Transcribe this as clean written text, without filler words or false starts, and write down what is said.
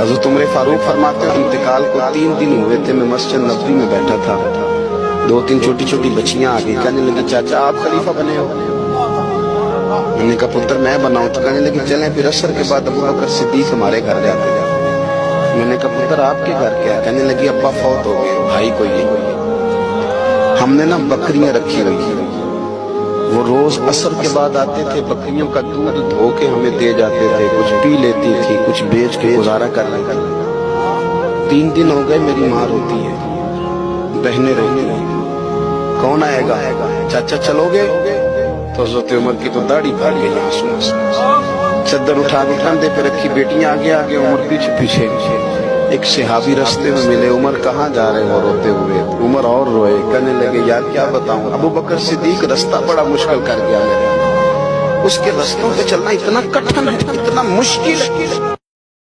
حضرت عمر فاروق فرماتے ہیں انتقال کو 3 دن ہوئے تھے، میں مسجد نبوی میں بیٹھا تھا، 2-3 چھوٹی چھوٹی بچیاں آ گئی، کہنے لگی چاچا آپ خلیفہ بنے ہو؟ میں نے کہا پتر میں بناؤں؟ تو کہنے لگی چلیں پھر عصر کے بعد ابو بکر صدیق ہمارے گھر جاتے ہیں۔ میں نے کہا پتر آپ کے گھر کیا ہے؟ کہنے لگی ابا فوت ہو گئے، بھائی کوئی نہیں، ہم نے نا بکریاں رکھی ہوئی، وہ روز عصر کے بعد آتے تھے، بکریوں کا دودھ دھو کے ہمیں دے جاتے تھے، کچھ پی لیتی تھی، کچھ بیچ کے گزارا کر لیتی تھی۔ 3 دن ہو گئے، میری ماں روتی ہے، بہنیں روتی ہیں، کون آئے گا؟ چاچا چلو گے؟ تو حضرت عمر کی تو داڑھی پھٹ گئی آنسو سے، چادر اٹھا کے کندھے پہ رکھی، بیٹیاں آگے آگے، عمر پیچھے پیچھے۔ ایک صحابی رستے میں ملے، عمر کہاں جا رہے ہو روتے ہوئے؟ عمر اور روئے، کہنے لگے یار کیا بتاؤں، ابو بکر صدیق رستہ بڑا مشکل کر گیا میرے، اس کے رستوں پہ چلنا اتنا کٹھن ہے، اتنا مشکل ہے